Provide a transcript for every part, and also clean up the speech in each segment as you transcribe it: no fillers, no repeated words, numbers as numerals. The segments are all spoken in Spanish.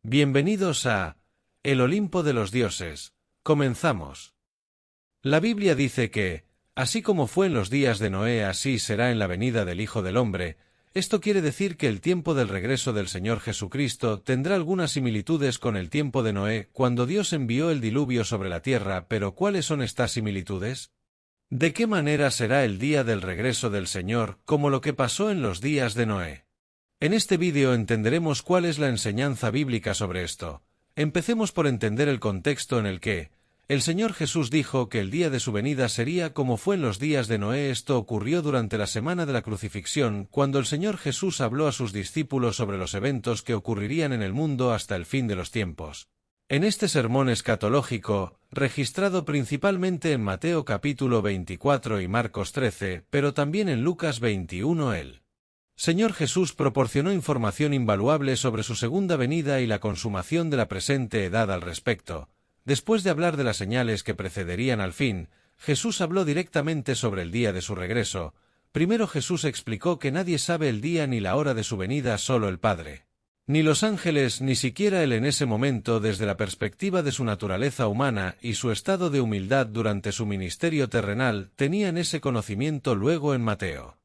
Bienvenidos a El Olimpo de los Dioses. Comenzamos. La Biblia dice que, así como fue en los días de Noé, así será en la venida del Hijo del Hombre. Esto quiere decir que el tiempo del regreso del Señor Jesucristo tendrá algunas similitudes con el tiempo de Noé, cuando Dios envió el diluvio sobre la tierra. Pero ¿cuáles son estas similitudes? ¿De qué manera será el día del regreso del Señor, como lo que pasó en los días de Noé? En este vídeo entenderemos cuál es la enseñanza bíblica sobre esto. Empecemos por entender el contexto en el que el Señor Jesús dijo que el día de su venida sería como fue en los días de Noé. Esto ocurrió durante la semana de la crucifixión, cuando el Señor Jesús habló a sus discípulos sobre los eventos que ocurrirían en el mundo hasta el fin de los tiempos. En este sermón escatológico, registrado principalmente en Mateo capítulo 24 y Marcos 13, pero también en Lucas 21, el Señor Jesús proporcionó información invaluable sobre su segunda venida y la consumación de la presente edad al respecto. Después de hablar de las señales que precederían al fin, Jesús habló directamente sobre el día de su regreso. Primero Jesús explicó que nadie sabe el día ni la hora de su venida, solo el Padre. Ni los ángeles, ni siquiera él en ese momento, desde la perspectiva de su naturaleza humana y su estado de humildad durante su ministerio terrenal, tenían ese conocimiento. Luego en Mateo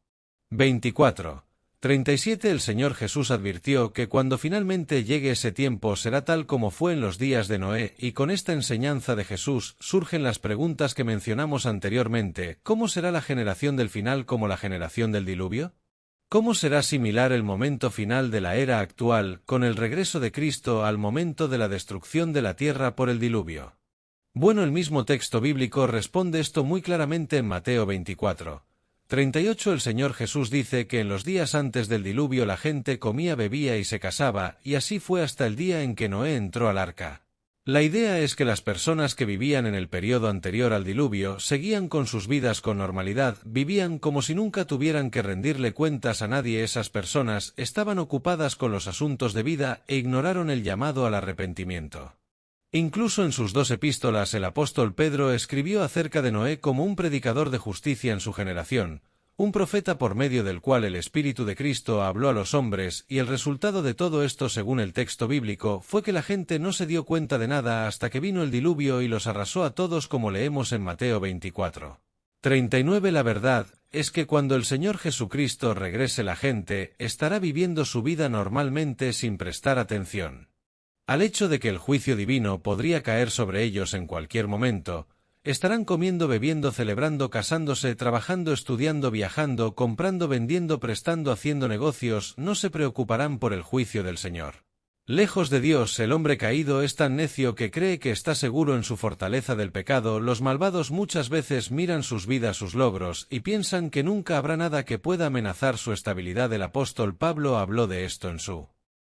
24:37 el Señor Jesús advirtió que cuando finalmente llegue ese tiempo será tal como fue en los días de Noé, y con esta enseñanza de Jesús surgen las preguntas que mencionamos anteriormente. ¿Cómo será la generación del final como la generación del diluvio? ¿Cómo será similar el momento final de la era actual, con el regreso de Cristo, al momento de la destrucción de la tierra por el diluvio? Bueno, el mismo texto bíblico responde esto muy claramente en Mateo 24:38 el Señor Jesús dice que en los días antes del diluvio la gente comía, bebía y se casaba, y así fue hasta el día en que Noé entró al arca. La idea es que las personas que vivían en el periodo anterior al diluvio seguían con sus vidas con normalidad, vivían como si nunca tuvieran que rendirle cuentas a nadie. Esas personas estaban ocupadas con los asuntos de vida e ignoraron el llamado al arrepentimiento. Incluso en sus 2 epístolas el apóstol Pedro escribió acerca de Noé como un predicador de justicia en su generación, un profeta por medio del cual el Espíritu de Cristo habló a los hombres, y el resultado de todo esto, según el texto bíblico, fue que la gente no se dio cuenta de nada hasta que vino el diluvio y los arrasó a todos, como leemos en Mateo 24:39. La verdad es que cuando el Señor Jesucristo regrese, la gente estará viviendo su vida normalmente sin prestar atención al hecho de que el juicio divino podría caer sobre ellos en cualquier momento. Estarán comiendo, bebiendo, celebrando, casándose, trabajando, estudiando, viajando, comprando, vendiendo, prestando, haciendo negocios. No se preocuparán por el juicio del Señor. Lejos de Dios, el hombre caído es tan necio que cree que está seguro en su fortaleza del pecado. Los malvados muchas veces miran sus vidas, sus logros, y piensan que nunca habrá nada que pueda amenazar su estabilidad. El apóstol Pablo habló de esto en su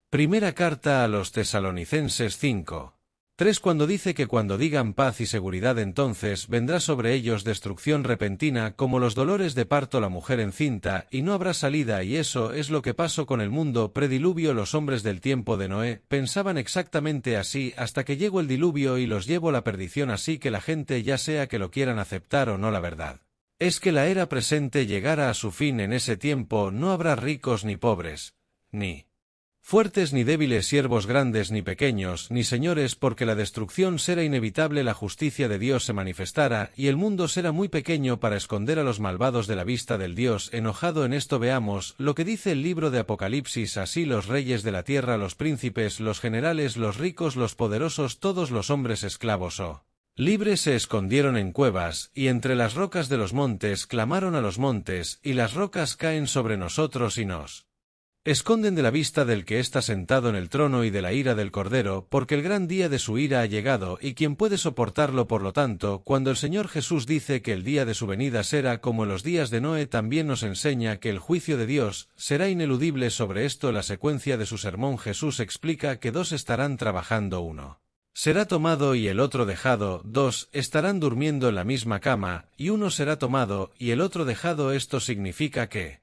primera carta a los Tesalonicenses 5:3 cuando dice que cuando digan paz y seguridad, entonces vendrá sobre ellos destrucción repentina, como los dolores de parto la mujer encinta, y no habrá salida. Y eso es lo que pasó con el mundo prediluvio. Los hombres del tiempo de Noé pensaban exactamente así hasta que llegó el diluvio y los llevó a la perdición. Así que la gente, ya sea que lo quieran aceptar o no, la verdad es que la era presente llegará a su fin. En ese tiempo no habrá ricos ni pobres, ni fuertes ni débiles, siervos grandes ni pequeños, ni señores, porque la destrucción será inevitable. La justicia de Dios se manifestará, y el mundo será muy pequeño para esconder a los malvados de la vista del Dios enojado. En esto veamos lo que dice el libro de Apocalipsis: así los reyes de la tierra, los príncipes, los generales, los ricos, los poderosos, todos los hombres esclavos o libres se escondieron en cuevas, y entre las rocas de los montes clamaron a los montes, y las rocas caen sobre nosotros y nos esconden de la vista del que está sentado en el trono y de la ira del Cordero, porque el gran día de su ira ha llegado, y ¿quién puede soportarlo? Por lo tanto, cuando el Señor Jesús dice que el día de su venida será como en los días de Noé, también nos enseña que el juicio de Dios será ineludible. Sobre esto, en la secuencia de su sermón, Jesús explica que 2 estarán trabajando, uno será tomado y el otro dejado, 2 estarán durmiendo en la misma cama, y uno será tomado y el otro dejado. Esto significa que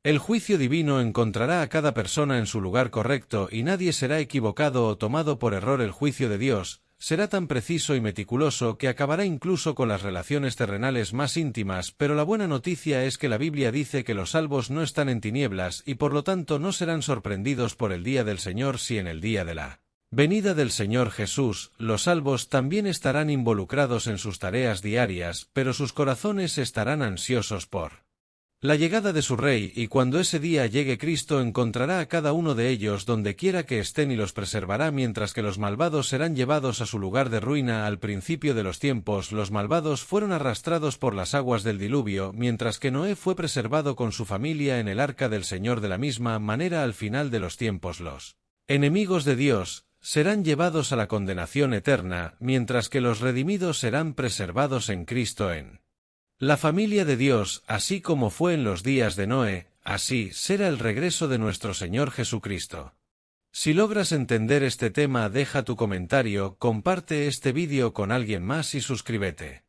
el juicio divino encontrará a cada persona en su lugar correcto, y nadie será equivocado o tomado por error. El juicio de Dios será tan preciso y meticuloso que acabará incluso con las relaciones terrenales más íntimas. Pero la buena noticia es que la Biblia dice que los salvos no están en tinieblas, y por lo tanto no serán sorprendidos por el día del Señor. Si en el día de la Venida del Señor Jesús, los salvos también estarán involucrados en sus tareas diarias, pero sus corazones estarán ansiosos por la llegada de su Rey, y cuando ese día llegue Cristo encontrará a cada uno de ellos donde quiera que estén y los preservará, mientras que los malvados serán llevados a su lugar de ruina. Al principio de los tiempos, los malvados fueron arrastrados por las aguas del diluvio, mientras que Noé fue preservado con su familia en el arca del Señor. De la misma manera, al final de los tiempos, los enemigos de Dios serán llevados a la condenación eterna, mientras que los redimidos serán preservados en Cristo en la familia de Dios. Así como fue en los días de Noé, así será el regreso de nuestro Señor Jesucristo. Si logras entender este tema, deja tu comentario, comparte este vídeo con alguien más y suscríbete.